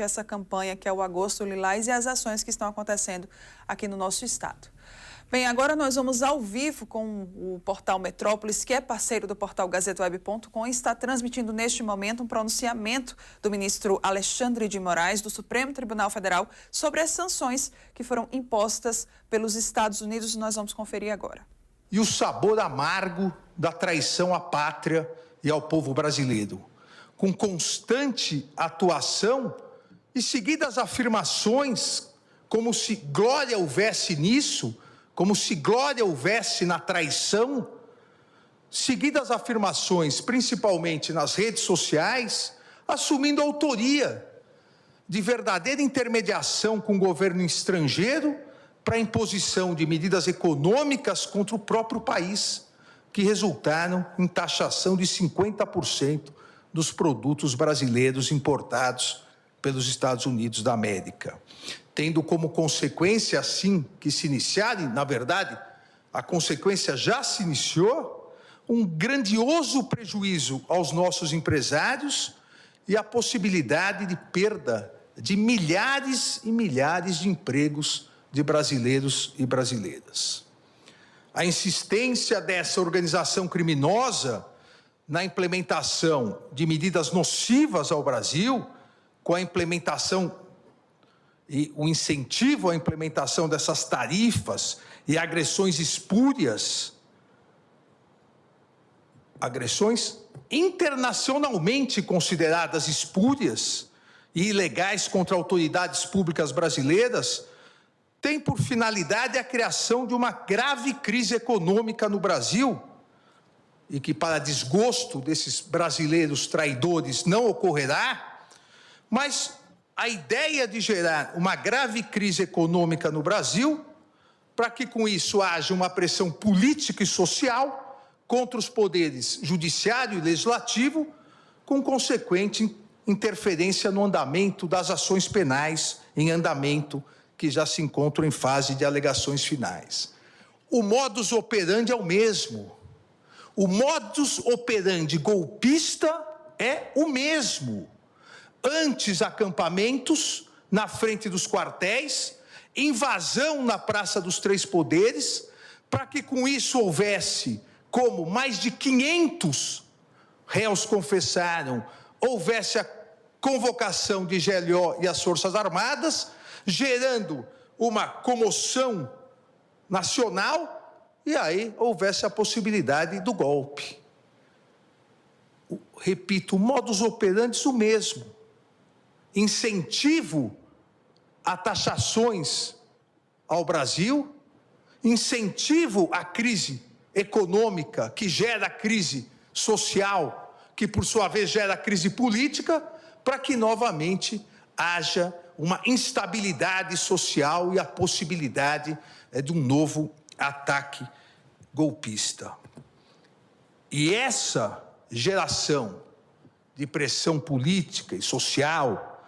durante essa campanha que é o Agosto Lilás e as ações que estão acontecendo aqui no nosso estado. Bem, agora nós vamos ao vivo com o portal Metrópolis, que é parceiro do portal GazetaWeb.com e está transmitindo neste momento um pronunciamento do ministro Alexandre de Moraes, do Supremo Tribunal Federal, sobre as sanções que foram impostas pelos Estados Unidos. Nós vamos conferir agora. E o sabor amargo da traição à pátria e ao povo brasileiro, com constante atuação e seguidas afirmações, como se glória houvesse nisso, como se glória houvesse na traição, seguidas afirmações, principalmente nas redes sociais, assumindo autoria de verdadeira intermediação com o governo estrangeiro para a imposição de medidas econômicas contra o próprio país, que resultaram em taxação de 50% dos produtos brasileiros importados pelos Estados Unidos da América, tendo como consequência, assim que se iniciar, e, na verdade, a consequência já se iniciou, um grandioso prejuízo aos nossos empresários e a possibilidade de perda de milhares e milhares de empregos de brasileiros e brasileiras. A insistência dessa organização criminosa na implementação de medidas nocivas ao Brasil, com a implementação e o incentivo à implementação dessas tarifas e agressões espúrias, agressões internacionalmente consideradas espúrias e ilegais contra autoridades públicas brasileiras, tem por finalidade a criação de uma grave crise econômica no Brasil, e que, para desgosto desses brasileiros traidores, não ocorrerá, mas a ideia de gerar uma grave crise econômica no Brasil, para que com isso haja uma pressão política e social contra os poderes judiciário e legislativo, com consequente interferência no andamento das ações penais em andamento, que já se encontram em fase de alegações finais. O modus operandi é o mesmo. O modus operandi golpista é o mesmo. Antes, acampamentos na frente dos quartéis, invasão na Praça dos Três Poderes, para que com isso houvesse, como mais de 500 réus confessaram, houvesse a convocação de GLO e as Forças Armadas, gerando uma comoção nacional, e aí houvesse a possibilidade do golpe. Repito, o modus operandi o mesmo. Incentivo a taxações ao Brasil, incentivo à crise econômica, que gera crise social, que por sua vez gera crise política, para que novamente haja uma instabilidade social e a possibilidade de um novo ataque golpista. E essa geração de pressão política e social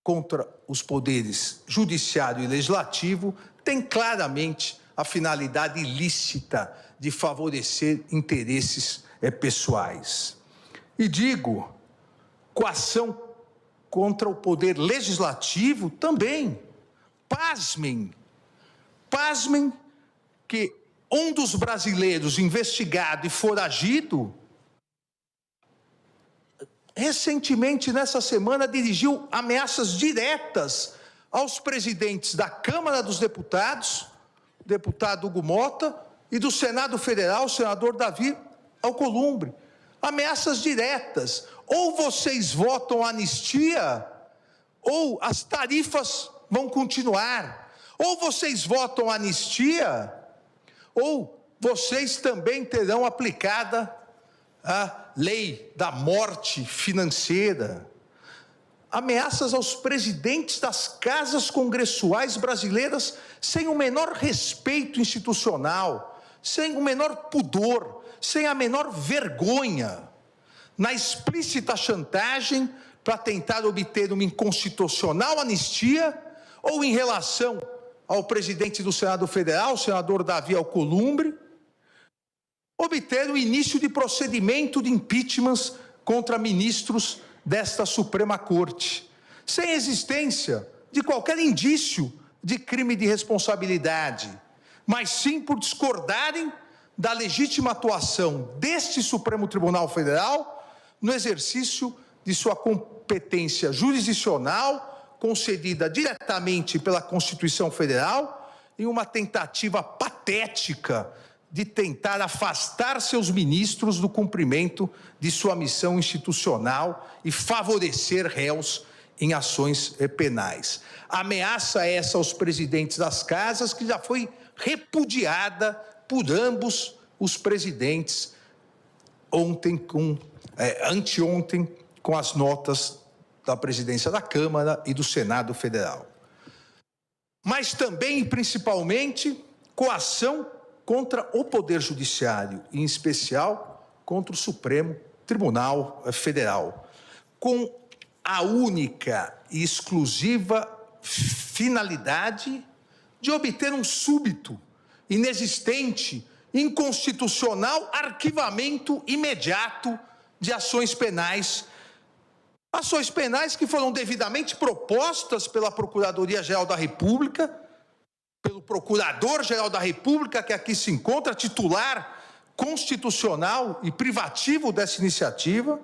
contra os poderes judiciário e legislativo tem claramente a finalidade ilícita de favorecer interesses pessoais. E digo, coação contra o poder legislativo também. Pasmem que um dos brasileiros investigado e foragido, recentemente, nessa semana, dirigiu ameaças diretas aos presidentes da Câmara dos Deputados, o deputado Hugo Mota, e do Senado Federal, o senador Davi Alcolumbre. Ameaças diretas. Ou vocês votam anistia, ou as tarifas vão continuar. Ou vocês votam anistia, ou vocês também terão aplicada a lei da morte financeira. Ameaças aos presidentes das casas congressuais brasileiras sem o menor respeito institucional, sem o menor pudor, sem a menor vergonha, na explícita chantagem para tentar obter uma inconstitucional anistia, ou em relação ao presidente do Senado Federal, o senador Davi Alcolumbre, obter o início de procedimento de impeachment contra ministros desta Suprema Corte, sem existência de qualquer indício de crime de responsabilidade, mas sim por discordarem da legítima atuação deste Supremo Tribunal Federal no exercício de sua competência jurisdicional, concedida diretamente pela Constituição Federal, em uma tentativa patética de tentar afastar seus ministros do cumprimento de sua missão institucional e favorecer réus em ações penais. Ameaça essa aos presidentes das casas, que já foi repudiada por ambos os presidentes anteontem, com as notas da presidência da Câmara e do Senado Federal. Mas também e principalmente coação contra o Poder Judiciário, em especial contra o Supremo Tribunal Federal, com a única e exclusiva finalidade de obter um súbito, inexistente, inconstitucional arquivamento imediato de ações penais que foram devidamente propostas pela Procuradoria-Geral da República, pelo Procurador-Geral da República, que aqui se encontra, titular constitucional e privativo dessa iniciativa,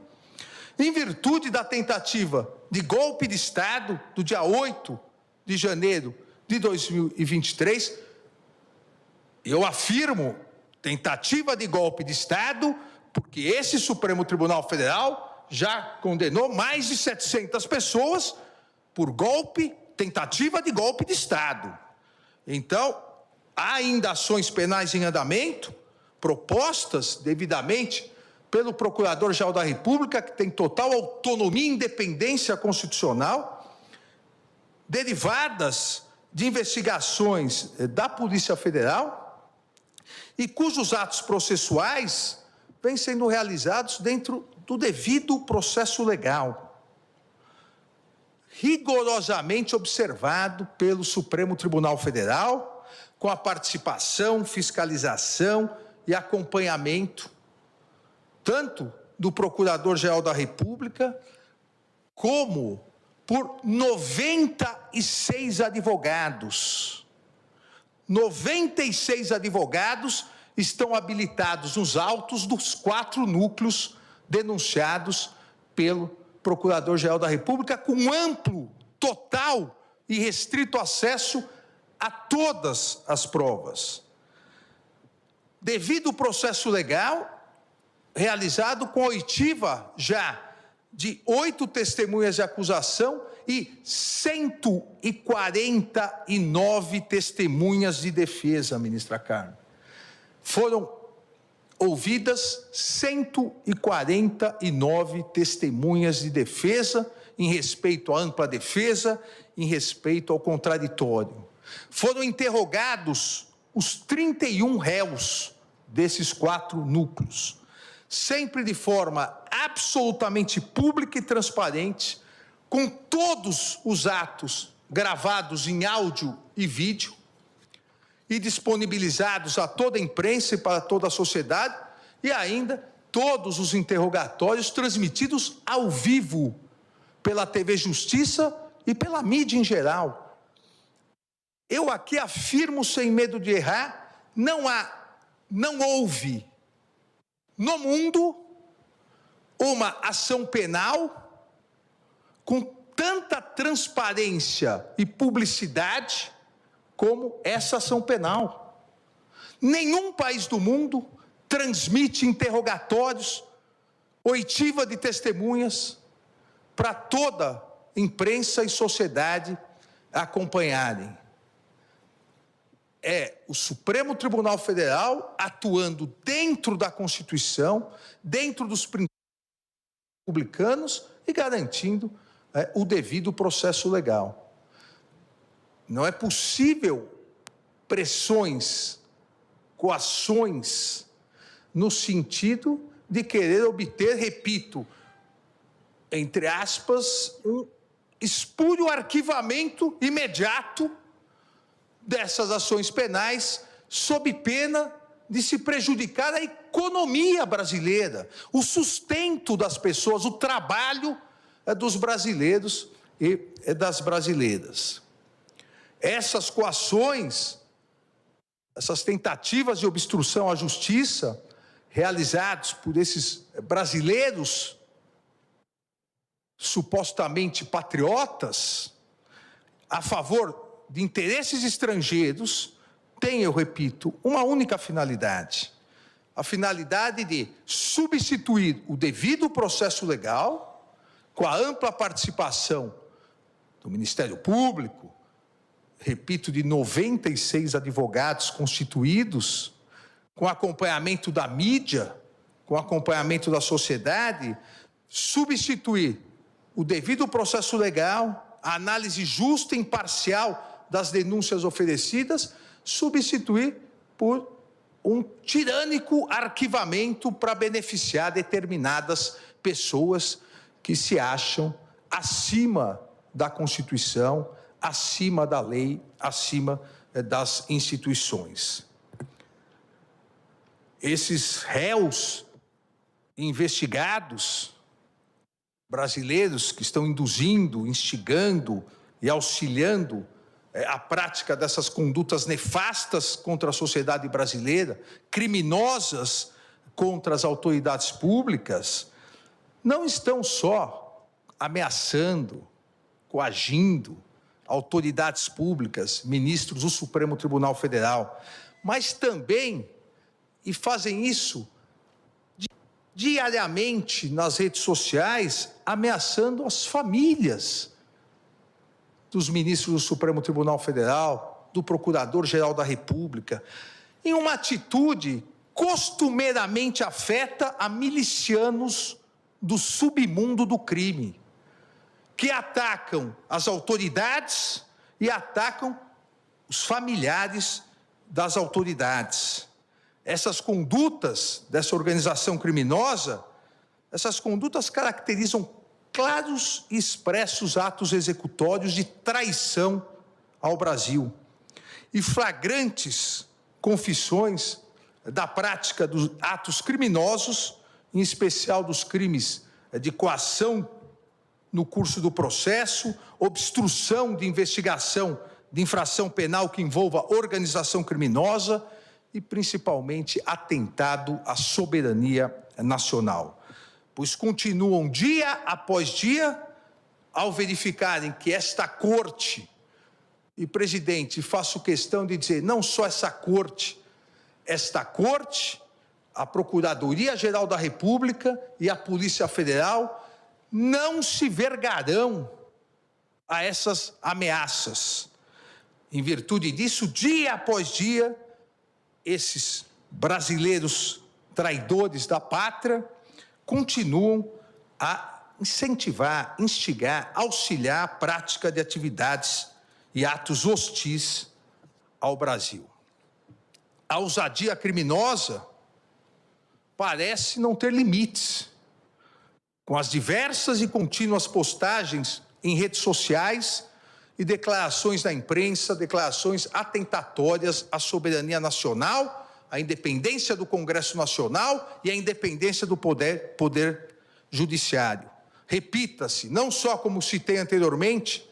em virtude da tentativa de golpe de Estado do dia 8 de janeiro de 2023, eu afirmo tentativa de golpe de Estado, porque esse Supremo Tribunal Federal já condenou mais de 700 pessoas por tentativa de golpe de Estado. Então, há ainda ações penais em andamento, propostas devidamente pelo Procurador-Geral da República, que tem total autonomia e independência constitucional, derivadas de investigações da Polícia Federal e cujos atos processuais vêm sendo realizados dentro do devido processo legal, rigorosamente observado pelo Supremo Tribunal Federal, com a participação, fiscalização e acompanhamento, tanto do Procurador-Geral da República, como por 96 advogados. 96 advogados estão habilitados nos autos dos 4 núcleos denunciados pelo Procurador-Geral da República, com amplo, total e restrito acesso a todas as provas. Devido ao processo legal, realizado com a oitiva já de 8 testemunhas de acusação e 149 testemunhas de defesa, ministra Carmen. Foram ouvidas 149 testemunhas de defesa em respeito à ampla defesa, em respeito ao contraditório. Foram interrogados os 31 réus desses 4 núcleos, sempre de forma absolutamente pública e transparente, com todos os atos gravados em áudio e vídeo, e disponibilizados a toda a imprensa e para toda a sociedade, e ainda todos os interrogatórios transmitidos ao vivo pela TV Justiça e pela mídia em geral. Eu aqui afirmo sem medo de errar, não houve no mundo uma ação penal com tanta transparência e publicidade como essa ação penal. Nenhum país do mundo transmite interrogatórios, oitiva de testemunhas, para toda imprensa e sociedade acompanharem. É o Supremo Tribunal Federal atuando dentro da Constituição, dentro dos princípios republicanos e garantindo o devido processo legal. Não é possível pressões, coações, no sentido de querer obter, repito, entre aspas, um espúrio arquivamento imediato dessas ações penais, sob pena de se prejudicar a economia brasileira, o sustento das pessoas, o trabalho dos brasileiros e das brasileiras. Essas coações, essas tentativas de obstrução à justiça realizadas por esses brasileiros supostamente patriotas a favor de interesses estrangeiros têm, eu repito, uma única finalidade: a finalidade de substituir o devido processo legal, com a ampla participação do Ministério Público, repito, de 96 advogados constituídos, com acompanhamento da mídia, com acompanhamento da sociedade, substituir o devido processo legal, a análise justa e imparcial das denúncias oferecidas, substituir por um tirânico arquivamento para beneficiar determinadas pessoas que se acham acima da Constituição, acima da lei, acima das instituições. Esses réus investigados brasileiros que estão induzindo, instigando e auxiliando a prática dessas condutas nefastas contra a sociedade brasileira, criminosas contra as autoridades públicas, não estão só ameaçando, coagindo autoridades públicas, ministros do Supremo Tribunal Federal, mas também, e fazem isso diariamente nas redes sociais, ameaçando as famílias dos ministros do Supremo Tribunal Federal, do Procurador-Geral da República, em uma atitude costumeiramente afeta a milicianos do submundo do crime, que atacam as autoridades e atacam os familiares das autoridades. Essas condutas dessa organização criminosa, essas condutas caracterizam claros e expressos atos executórios de traição ao Brasil e flagrantes confissões da prática dos atos criminosos, em especial dos crimes de coação no curso do processo, obstrução de investigação de infração penal que envolva organização criminosa e, principalmente, atentado à soberania nacional. Pois continuam dia após dia, ao verificarem que esta corte, e, presidente, faço questão de dizer, não só essa corte, a Procuradoria-Geral da República e a Polícia Federal não se vergarão a essas ameaças. Em virtude disso, dia após dia, esses brasileiros traidores da pátria continuam a incentivar, instigar, auxiliar a prática de atividades e atos hostis ao Brasil. A ousadia criminosa parece não ter limites, com as diversas e contínuas postagens em redes sociais e declarações da imprensa, declarações atentatórias à soberania nacional, à independência do Congresso Nacional e à independência do poder judiciário. Repita-se, não só como citei anteriormente,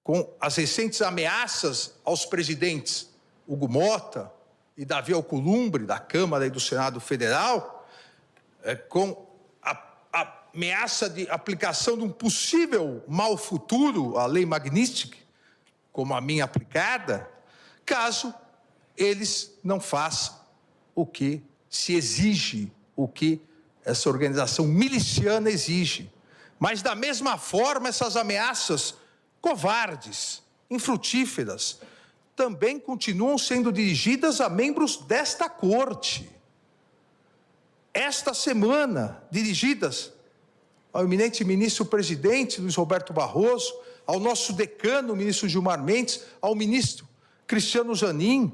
com as recentes ameaças aos presidentes Hugo Motta e Davi Alcolumbre, da Câmara e do Senado Federal, com a ameaça de aplicação de um possível mal futuro à lei Magnitsky, como a minha aplicada, caso eles não façam o que se exige, o que essa organização miliciana exige. Mas, da mesma forma, essas ameaças covardes, infrutíferas, também continuam sendo dirigidas a membros desta corte. Esta semana, dirigidas ao eminente ministro-presidente Luiz Roberto Barroso, ao nosso decano, o ministro Gilmar Mendes, ao ministro Cristiano Zanin,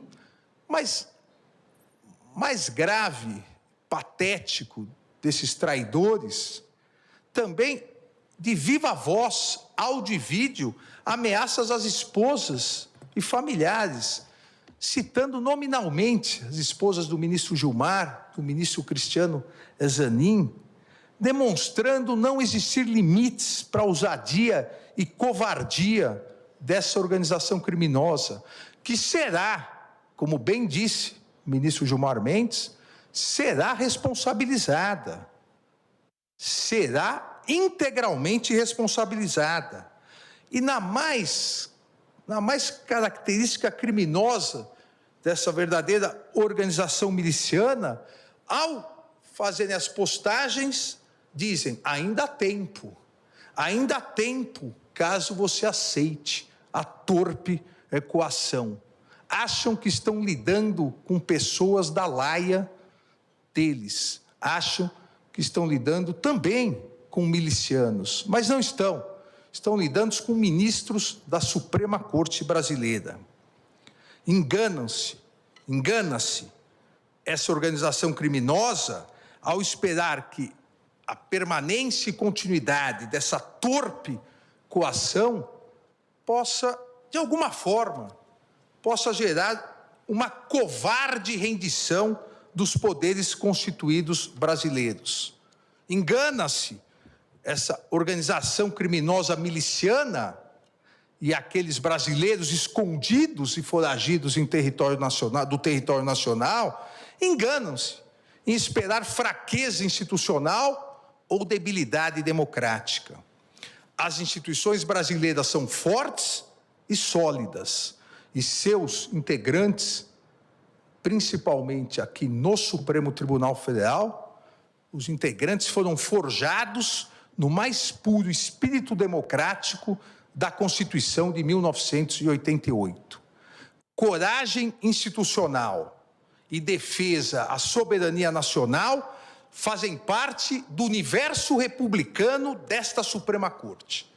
mas mais grave, patético desses traidores, também de viva voz, áudio e vídeo, ameaças às esposas e familiares, citando nominalmente as esposas do ministro Gilmar, do ministro Cristiano Zanin, demonstrando não existir limites para a ousadia e covardia dessa organização criminosa, que será, como bem disse o ministro Gilmar Mendes, será responsabilizada, será integralmente responsabilizada. E na mais característica criminosa dessa verdadeira organização miliciana, ao fazerem as postagens, dizem, ainda há tempo caso você aceite a torpe coação. Acham que estão lidando com pessoas da laia deles, acham que estão lidando também com milicianos, mas não estão. Estão lidando com ministros da Suprema Corte Brasileira. Engana-se essa organização criminosa ao esperar que a permanência e continuidade dessa torpe coação possa, de alguma forma, gerar uma covarde rendição dos poderes constituídos brasileiros. Engana-se essa organização criminosa miliciana e aqueles brasileiros escondidos e foragidos do território nacional, enganam-se em esperar fraqueza institucional ou debilidade democrática. As instituições brasileiras são fortes e sólidas, e seus integrantes, principalmente aqui no Supremo Tribunal Federal, os integrantes foram forjados no mais puro espírito democrático da Constituição de 1988. Coragem institucional e defesa à soberania nacional fazem parte do universo republicano desta Suprema Corte,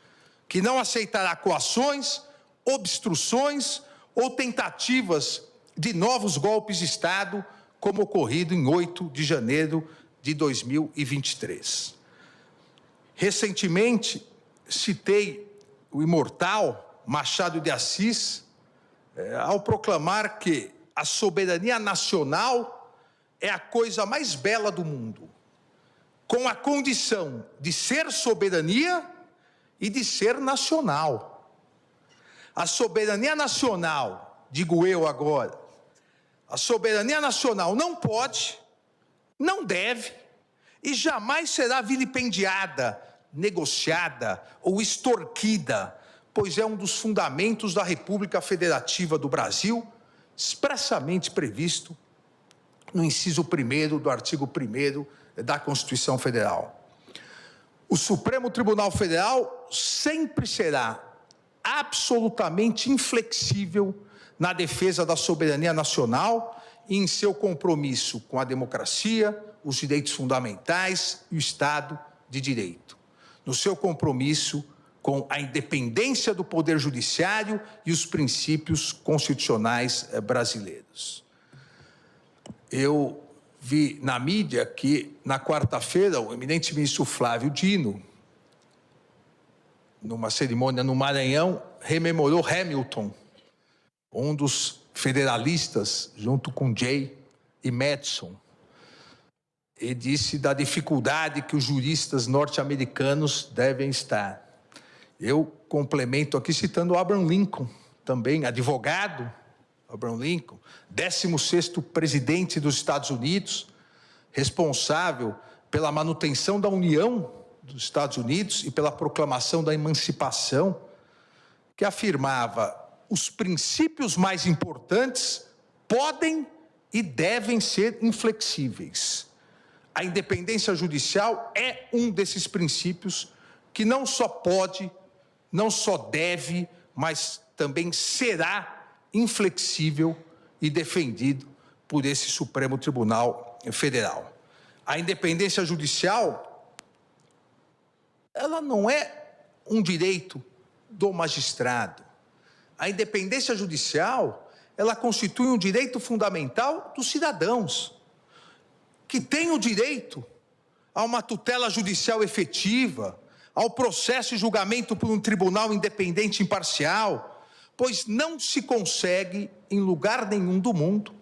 que não aceitará coações, obstruções ou tentativas de novos golpes de Estado, como ocorrido em 8 de janeiro de 2023. Recentemente, citei o imortal Machado de Assis, ao proclamar que a soberania nacional é a coisa mais bela do mundo, com a condição de ser soberania e de ser nacional. A soberania nacional, digo eu agora, a soberania nacional não pode, não deve e jamais será vilipendiada, negociada ou extorquida, pois é um dos fundamentos da República Federativa do Brasil, expressamente previsto no inciso 1º do artigo 1º da Constituição Federal. O Supremo Tribunal Federal sempre será absolutamente inflexível na defesa da soberania nacional e em seu compromisso com a democracia, os direitos fundamentais e o Estado de Direito. No seu compromisso com a independência do Poder Judiciário e os princípios constitucionais brasileiros. Eu vi na mídia que, na quarta-feira, o eminente ministro Flávio Dino, numa cerimônia no Maranhão, rememorou Hamilton, um dos federalistas, junto com Jay e Madison, e disse da dificuldade que os juristas norte-americanos devem estar. Eu complemento aqui citando Abraham Lincoln, também advogado, Abraham Lincoln, 16º presidente dos Estados Unidos, responsável pela manutenção da União dos Estados Unidos e pela proclamação da emancipação, que afirmava: os princípios mais importantes podem e devem ser inflexíveis. A independência judicial é um desses princípios que não só pode, não só deve, mas também será inflexível e defendido por esse Supremo Tribunal Federal. A independência judicial, ela não é um direito do magistrado. A independência judicial, ela constitui um direito fundamental dos cidadãos, que têm o direito a uma tutela judicial efetiva, ao processo e julgamento por um tribunal independente e imparcial, pois não se consegue, em lugar nenhum do mundo,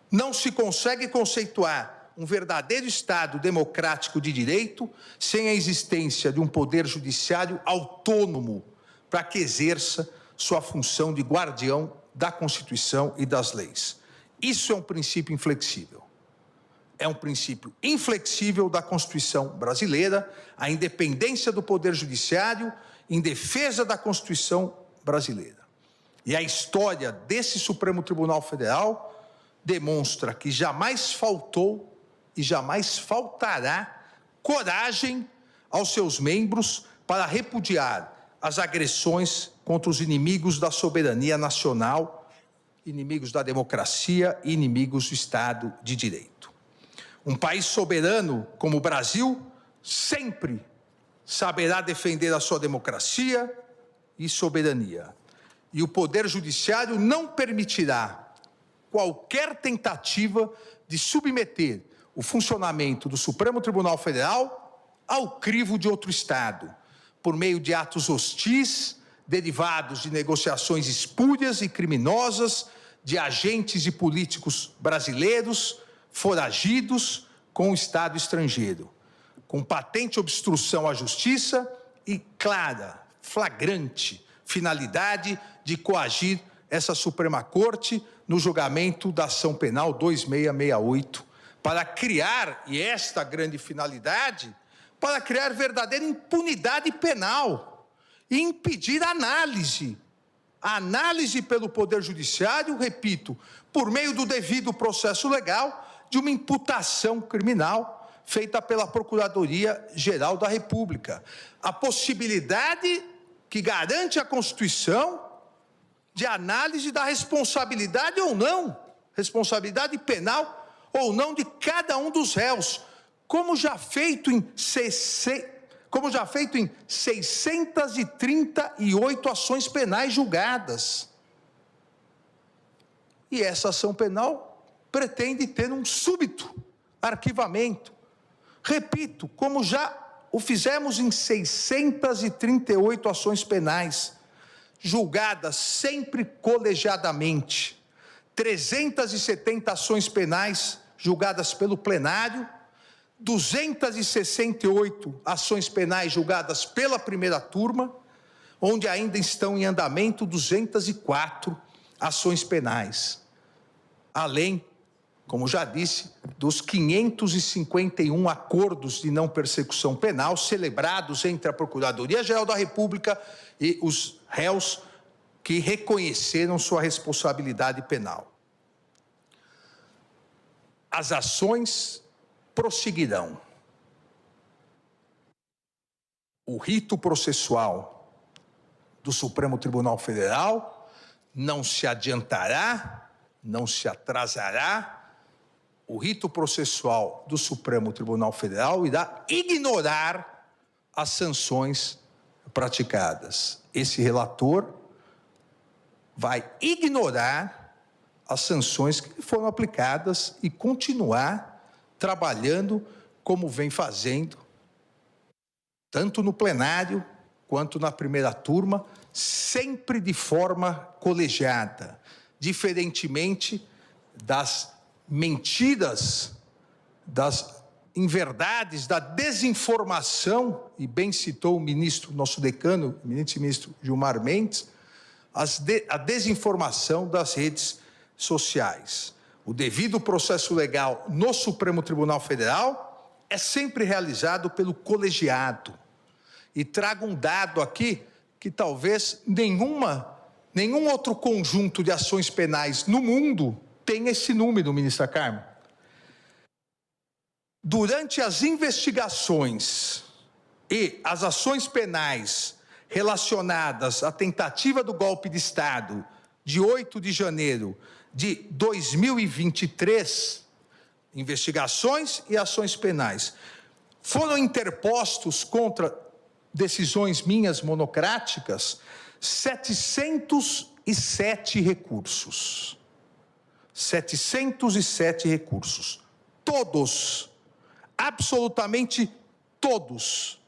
não se consegue conceituar um verdadeiro Estado democrático de direito, sem a existência de um poder judiciário autônomo para que exerça sua função de guardião da Constituição e das leis. Isso é um princípio inflexível. É um princípio inflexível da Constituição brasileira, a independência do Poder Judiciário em defesa da Constituição brasileira. E a história desse Supremo Tribunal Federal demonstra que jamais faltou e jamais faltará coragem aos seus membros para repudiar as agressões contra os inimigos da soberania nacional, inimigos da democracia e inimigos do Estado de Direito. Um país soberano como o Brasil sempre saberá defender a sua democracia e soberania. E o Poder Judiciário não permitirá qualquer tentativa de submeter o funcionamento do Supremo Tribunal Federal ao crivo de outro Estado, por meio de atos hostis, derivados de negociações espúrias e criminosas de agentes e políticos brasileiros foragidos com o Estado estrangeiro, com patente obstrução à justiça e clara, flagrante finalidade de coagir essa Suprema Corte no julgamento da ação penal 2668, para criar, e esta grande finalidade, para criar verdadeira impunidade penal e impedir a análise pelo Poder Judiciário, repito, por meio do devido processo legal, de uma imputação criminal feita pela Procuradoria-Geral da República. A possibilidade que garante a Constituição de análise da responsabilidade ou não, responsabilidade penal ou não de cada um dos réus, como já feito em 638 ações penais julgadas. E essa ação penal pretende ter um súbito arquivamento. Repito, como já o fizemos em 638 ações penais, julgadas sempre colegiadamente, 370 ações penais julgadas pelo plenário, 268 ações penais julgadas pela primeira turma, onde ainda estão em andamento 204 ações penais, além, como já disse, dos 551 acordos de não persecução penal celebrados entre a Procuradoria-Geral da República e os réus que reconheceram sua responsabilidade penal. As ações prosseguirão. O rito processual do Supremo Tribunal Federal não se adiantará, não se atrasará. O rito processual do Supremo Tribunal Federal irá ignorar as sanções praticadas. Esse relator vai ignorar as sanções que foram aplicadas e continuar trabalhando como vem fazendo, tanto no plenário quanto na primeira turma, sempre de forma colegiada, diferentemente das mentiras, das inverdades, da desinformação, e bem citou o ministro, nosso decano, o ministro Gilmar Mendes, a desinformação das redes sociais. O devido processo legal no Supremo Tribunal Federal é sempre realizado pelo colegiado. E trago um dado aqui que talvez nenhum outro conjunto de ações penais no mundo tenha esse número, ministra Carmen. Durante as investigações e as ações penais relacionadas à tentativa do golpe de Estado de 8 de janeiro de 2023, investigações e ações penais, foram interpostos contra decisões minhas monocráticas 707 recursos. 707 recursos. Todos, absolutamente todos,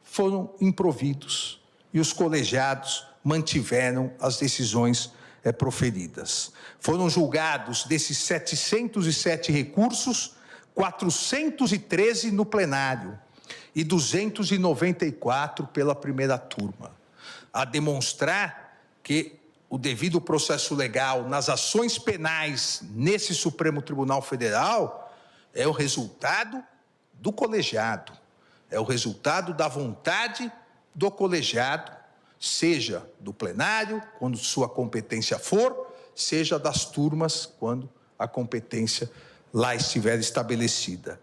foram improvidos e os colegiados mantiveram as decisões proferidas. Foram julgados, desses 707 recursos, 413 no plenário e 294 pela primeira turma, a demonstrar que o devido processo legal nas ações penais nesse Supremo Tribunal Federal é o resultado do colegiado, é o resultado da vontade do colegiado, seja do plenário, quando sua competência for, seja das turmas, quando a competência lá estiver estabelecida.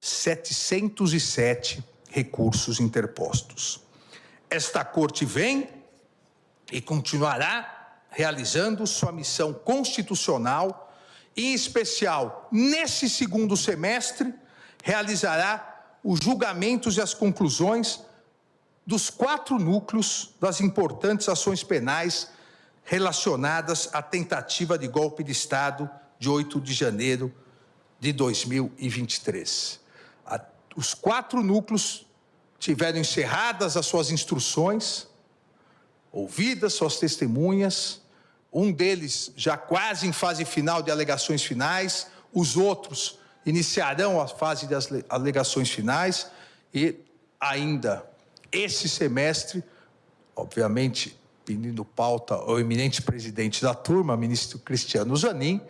707 recursos interpostos. Esta Corte vem e continuará realizando sua missão constitucional, e, em especial, nesse segundo semestre, realizará os julgamentos e as conclusões dos 4 núcleos das importantes ações penais relacionadas à tentativa de golpe de Estado de 8 de janeiro de 2023. Os 4 núcleos tiveram encerradas as suas instruções, ouvidas suas testemunhas, um deles já quase em fase final de alegações finais, os outros iniciarão a fase das alegações finais e ainda esse semestre, obviamente, pedindo pauta ao eminente presidente da turma, ministro Cristiano Zanin,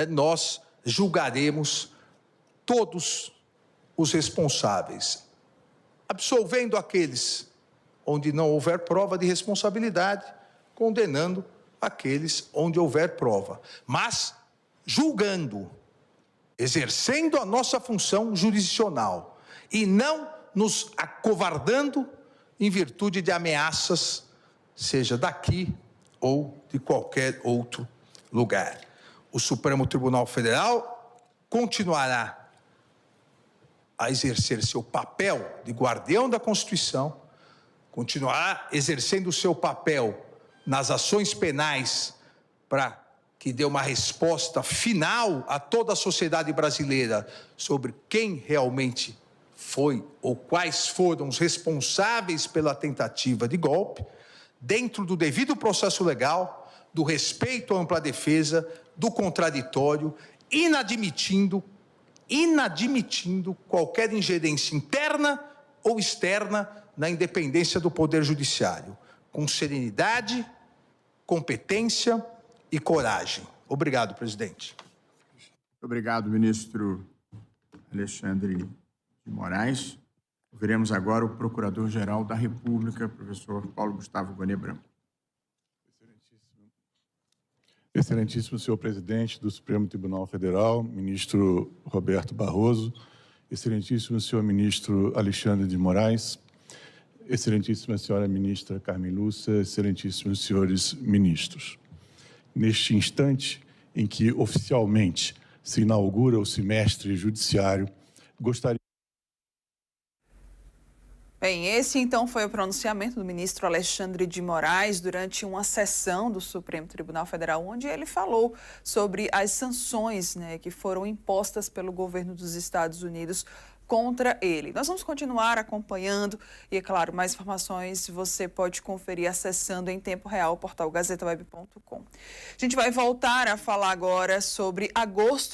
nós julgaremos todos os responsáveis, absolvendo aqueles onde não houver prova de responsabilidade, condenando aqueles onde houver prova, mas julgando, exercendo a nossa função jurisdicional e não nos acovardando em virtude de ameaças, seja daqui ou de qualquer outro lugar. O Supremo Tribunal Federal continuará a exercer seu papel de guardião da Constituição, continuará exercendo o seu papel nas ações penais para que dê uma resposta final a toda a sociedade brasileira sobre quem realmente foi ou quais foram os responsáveis pela tentativa de golpe, dentro do devido processo legal, do respeito à ampla defesa, do contraditório, inadmitindo qualquer ingerência interna ou externa na independência do Poder Judiciário, com serenidade, competência e coragem. Obrigado, presidente. Obrigado, ministro Alexandre de Moraes. Ouviremos agora o Procurador-Geral da República, professor Paulo Gustavo Gonet Branco. Excelentíssimo senhor presidente do Supremo Tribunal Federal, ministro Roberto Barroso, excelentíssimo senhor ministro Alexandre de Moraes, excelentíssima senhora ministra Carmen Lúcia, excelentíssimos senhores ministros. Neste instante em que oficialmente se inaugura o semestre judiciário, gostaria... Bem, esse então foi o pronunciamento do ministro Alexandre de Moraes durante uma sessão do Supremo Tribunal Federal, onde ele falou sobre as sanções, que foram impostas pelo governo dos Estados Unidos contra ele. Nós vamos continuar acompanhando e, é claro, mais informações você pode conferir acessando em tempo real o portal gazetaweb.com. A gente vai voltar a falar agora sobre agosto